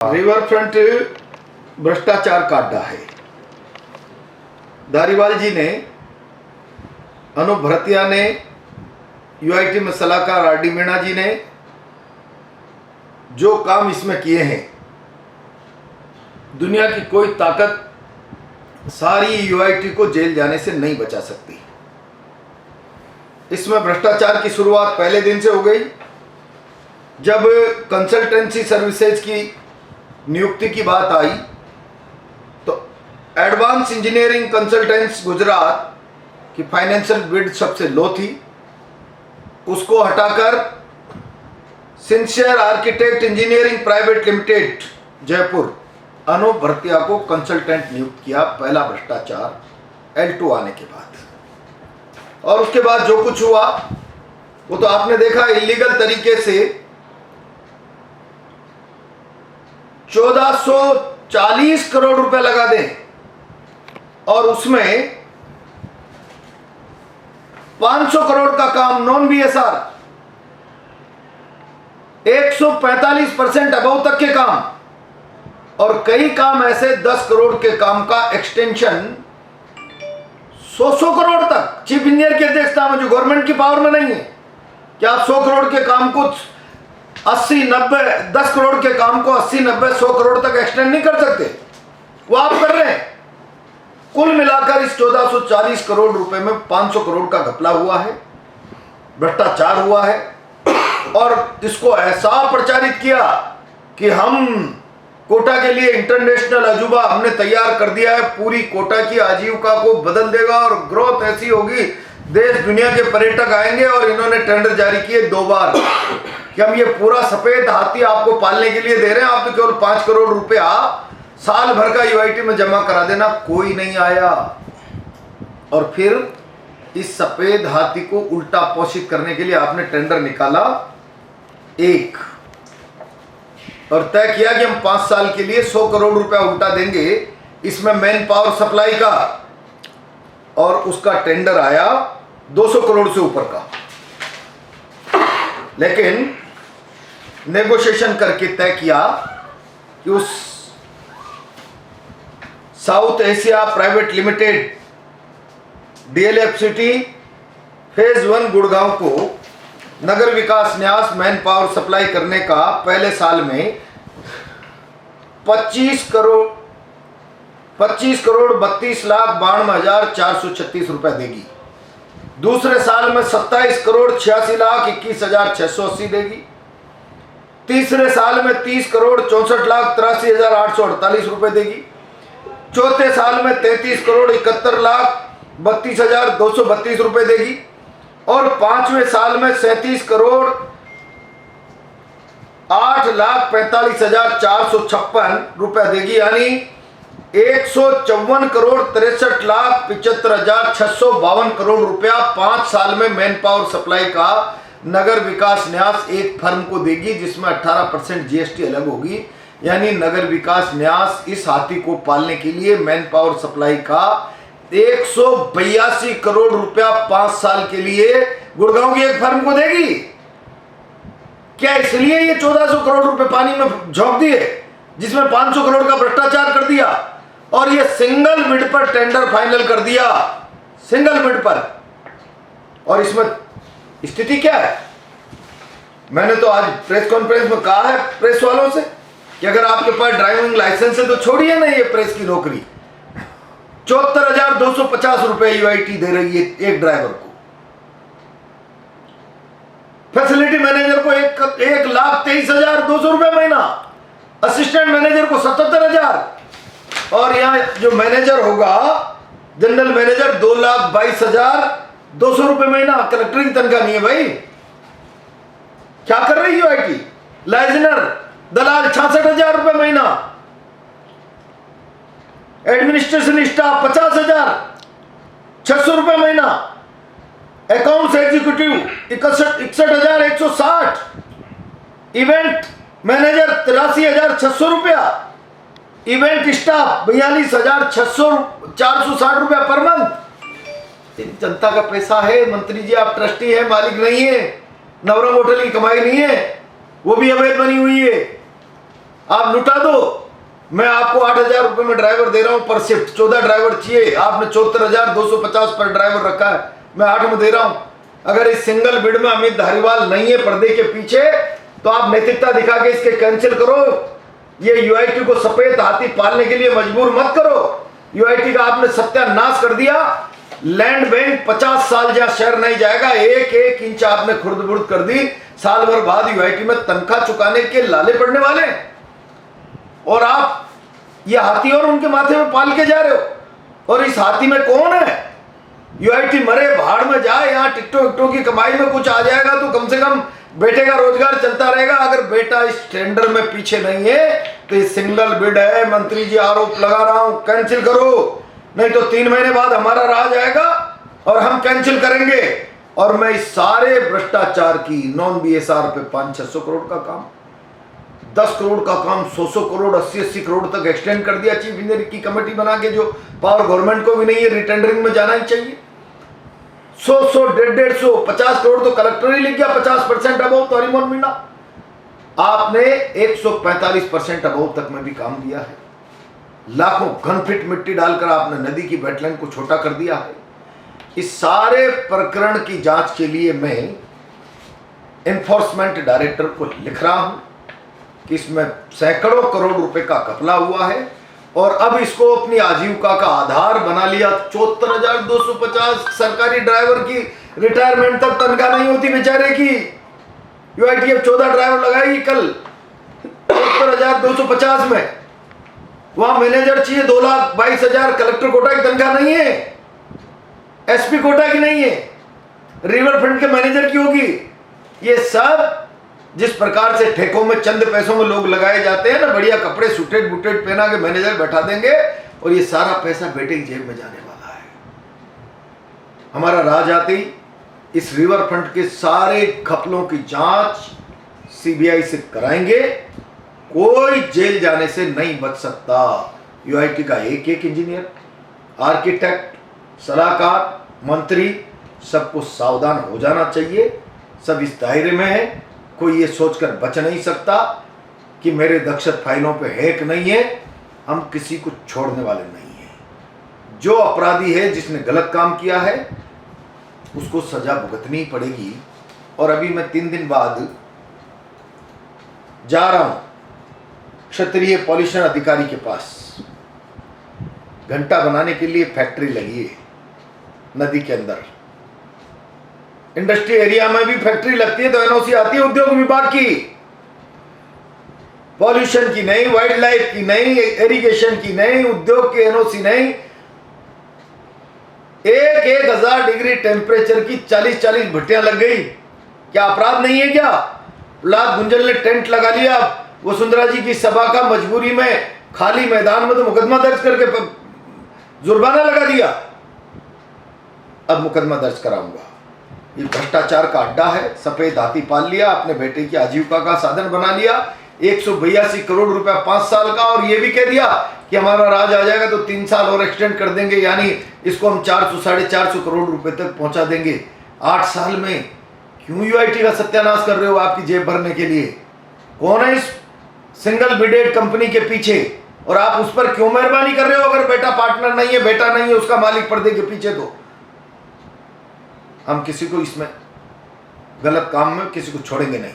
River front भ्रष्टाचार का अड्डा है। धारीवाल जी ने, अनूप भरतिया ने, यूआईटी में सलाहकार आरडी मीणा जी ने जो काम इसमें किए हैं, दुनिया की कोई ताकत सारी यूआईटी को जेल जाने से नहीं बचा सकती। इसमें भ्रष्टाचार की शुरुआत पहले दिन से हो गई जब कंसल्टेंसी सर्विसेज की नियुक्ति की बात आई तो एडवांस इंजीनियरिंग कंसल्टेंट्स गुजरात की फाइनेंशियल बिड सबसे लो थी, उसको हटाकर Sincere Architect Engineering Private Limited Jaipur Anup Bhartia को कंसल्टेंट नियुक्त किया। पहला भ्रष्टाचार L2 आने के बाद, और उसके बाद जो कुछ हुआ वो तो आपने देखा। इलीगल तरीके से 1440 करोड़ रुपए लगा दें और उसमें 500 करोड़ का काम नॉन BSR, 145% अबव तक के काम, और कई काम ऐसे 10 करोड़ के काम का एक्सटेंशन 100 करोड़ तक चीफ इंजीनियर की अध्यक्षता में, जो गवर्नमेंट की पावर में नहीं है। क्या आप 100 करोड़ के काम को 80-90, 10 करोड़ के काम को 80-90, 100 करोड़ तक एक्सटेंड नहीं कर सकते? वो आप कर रहे हैं। कुल मिलाकर इस 1440 करोड़ रुपए में 500 करोड़ का घपला हुआ है, भ्रष्टाचार हुआ है, और इसको ऐसा प्रचारित किया कि हम कोटा के लिए इंटरनेशनल अजूबा हमने तैयार कर दिया है, पूरी कोटा की आजीविका को बदल देगा और ग्रोथ ऐसी होगी, देश दुनिया के पर्यटक आएंगे। और इन्होंने टेंडर जारी किए 2 बार कि हम ये पूरा सफेद हाथी आपको पालने के लिए दे रहे हैं, आप तो केवल 5 करोड़ रुपया साल भर का यूआईटी में जमा करा देना। कोई नहीं आया, और फिर इस सफेद हाथी को उल्टा पोषित करने के लिए आपने टेंडर निकाला एक, और तय किया कि हम 5 साल के लिए 100 करोड़ रुपया उल्टा देंगे इसमें मैन पावर सप्लाई का, और उसका टेंडर आया 200 करोड़ से ऊपर का। लेकिन नेगोशिएशन करके तय किया कि उस south Asia private limited DLFCT phase 1 Gurgaon को नगर विकास न्यास मैन पावर सप्लाई करने का पहले साल में 25 करोड़ 32,92,436 रुपए देगी। दूसरे साल में 27,86,21,680 देगी। तीसरे साल में 30,64,83,848 रुपए देगी। चौथे साल में 33,71,32,232 रुपए देगी, और 5वें साल में 37,08,45,456 रुपए देगी। यानी 154,63,75,652 करोड़ रुपया 5 साल में मैन पावर सप्लाई का नगर विकास न्यास एक फर्म को देगी, जिसमें 18% GST अलग होगी। यानी नगर विकास न्यास इस हाथी को पालने के लिए मैन पावर सप्लाई का 182 करोड़ रुपया 5 साल के लिए गुड़गांव की एक फर्म को देगी। क्या इसलिए ये 1400 करोड़ रुपए पानी में झोंक दिए, जिसमें 500 करोड़ का भ्रष्टाचार कर दिया, और ये सिंगल बिड पर टेंडर फाइनल कर दिया, सिंगल बिड पर। और इसमें स्थिति क्या है? मैंने तो आज प्रेस कॉन्फ्रेंस में कहा है प्रेस वालों से कि अगर आपके पास ड्राइविंग लाइसेंस है तो छोड़िए ना ये प्रेस की नौकरी। 74,250 रुपए यूआईटी दे रही है एक ड्राइवर को। फैसिलिटी मैनेजर को 1,23,200 रुपए महीना, असिस्टेंट मैनेजर को 77,000, और यहाँ जो मैनेजर होगा जनरल मैनेजर 2,22,200 रुपए महीना। कलेक्टर की तनख्वाह नहीं है भाई। क्या कर रही है यूआईटी? लाइजनर दलाल 66,000 रुपए महीना, एडमिनिस्ट्रेशन स्टाफ 50,600 रुपए महीना, अकाउंट्स एग्जीक्यूटिव 61,160, इवेंट मैनेजर 83,600 रुपया, इवेंट स्टाफ 42,460 रुपया पर मंथ। जनता का पैसा है मंत्री जी, आप ट्रस्टी हैं, मालिक नहीं है। नवरंग होटल की कमाई नहीं है, वो भी अवैध बनी हुई है। आप लुटा दो। मैं आपको 8,000 रुपए में ड्राइवर दे रहा हूं पर शिफ्ट, 14 ड्राइवर चाहिए, आपने 74,250 पर ड्राइवर रखा है, मैं 8 में दे रहा हूं। अगर इस सिंगल बिड में अमित धारीवाल नहीं है पर्दे के पीछे, तो आप नैतिकता दिखा के इसके कैंसिल करो। ये यूआईटी को सफेद हाथी पालने के लिए मजबूर मत करो। यूआईटी का आपने सत्यानाश कर दिया। लैंड बैंक 50 साल जहां शहर नहीं जाएगा, एक एक इंच आपने खुर्द बुर्द कर दी। साल भर बाद यूआईटी में तनख्वाह चुकाने के लाले पड़ने वाले, और आप ये हाथी और उनके माथे में पाल के जा रहे हो। और इस हाथी में कौन है? यूआईटी मरे भाड़ में जाए, यहाँ टिकटों विकटों की कमाई में कुछ आ जाएगा तो कम से कम बेटे का रोजगार चलता रहेगा। अगर बेटा इस टेंडर में पीछे नहीं है तो ये सिंगल बिड है। मंत्री जी आरोप लगा रहा हूं, कैंसिल करो, नहीं तो 3 महीने बाद हमारा राज आएगा और हम कैंसिल करेंगे। और मैं इस सारे भ्रष्टाचार की नॉन बीएसआर पे 500-600 करोड़ का काम, 10 करोड़ का काम 100 करोड़ 80 करोड़ तक एक्सटेंड कर दिया। चीफ इंजीनियर की कमेटी बना के, जो पावर गवर्नमेंट को भी नहीं है, रिटेंडरिंग में जाना ही चाहिए। 100 150 50 करोड़ तो कलेक्टर ही लिख गया, 50% अबव तो हरिमोहन मीणा। आपने 145% अबव तक में भी काम दिया है। लाखों घन फीट मिट्टी डालकर आपने नदी की वेटलैंड को छोटा कर दिया है। इस सारे प्रकरण की जांच के लिए मैं एनफोर्समेंट डायरेक्टर को लिख रहा हूं कि इसमें सैकड़ों करोड़ रुपए का घपला हुआ है, और अब इसको अपनी आजीविका का आधार बना लिया। 74,250 सरकारी ड्राइवर की रिटायरमेंट तक तनख्वाह नहीं होती बेचारे की। यूआईटी अब 14 ड्राइवर लगाएगी कल 74,250 में। वहां मैनेजर चाहिए 2,22,000, कलेक्टर कोटा की तनख्वाह नहीं है, एसपी कोटा की नहीं है, रिवर फ्रंट के मैनेजर की होगी। ये सब जिस प्रकार से ठेकों में चंद पैसों में लोग लगाए जाते हैं ना, बढ़िया कपड़े सूटेड बूटेड पहना के मैनेजर बैठा देंगे, और ये सारा पैसा बेटे की जेब में जाने वाला है। हमारा राज आते ही इस रिवर फ्रंट के सारे घपलों की जांच सीबीआई से कराएंगे। कोई जेल जाने से नहीं बच सकता। यूआईटी का एक एक इंजीनियर, आर्किटेक्ट, सलाहकार, मंत्री, सबको सावधान हो जाना चाहिए। सब इस दायरे में है। कोई ये सोचकर बच नहीं सकता कि मेरे दक्षत फाइलों पे है कि नहीं है। हम किसी को छोड़ने वाले नहीं हैं। जो अपराधी है, जिसने गलत काम किया है, उसको सजा भुगतनी पड़ेगी। और अभी मैं 3 दिन बाद जा रहा हूं क्षेत्रीय पॉल्यूशन अधिकारी के पास। घंटा बनाने के लिए फैक्ट्री लगी है नदी के अंदर। इंडस्ट्री एरिया में भी फैक्ट्री लगती है तो एनओसी आती है उद्योग विभाग की। पॉल्यूशन की नहीं, वाइल्ड लाइफ की नहीं, इरिगेशन की नहीं, उद्योग की एनओसी नहीं। 1,000 डिग्री टेम्परेचर की 40-40 भट्टियां लग गई। क्या अपराध नहीं है क्या? प्रहलाद गुंजल ने टेंट लगा लिया वसुंधरा जी की सभा का, मजबूरी में खाली मैदान में, तो मुकदमा दर्ज करके जुर्माना लगा दिया। अब मुकदमा दर्ज कराऊंगा। ये भ्रष्टाचार का अड्डा है। सफेद हाथी पाल लिया, अपने बेटे की आजीविका का साधन बना लिया। 182 करोड़ रुपया 5 साल का, और ये भी कह दिया कि हमारा राज आ जाएगा तो 3 साल और एक्सटेंड कर देंगे, यानी इसको हम 400-450 करोड़ रुपए तक पहुंचा देंगे 8 साल में। क्यों यूआईटी का सत्यानाश कर रहे हो आपकी जेब भरने के लिए? कौन है इस सिंगल बिडेड कंपनी के पीछे, और आप उस पर क्यों मेहरबानी कर रहे हो? अगर बेटा पार्टनर नहीं है, बेटा नहीं है उसका मालिक पर्दे के पीछे, तो हम किसी को इसमें गलत काम में किसी को छोड़ेंगे नहीं।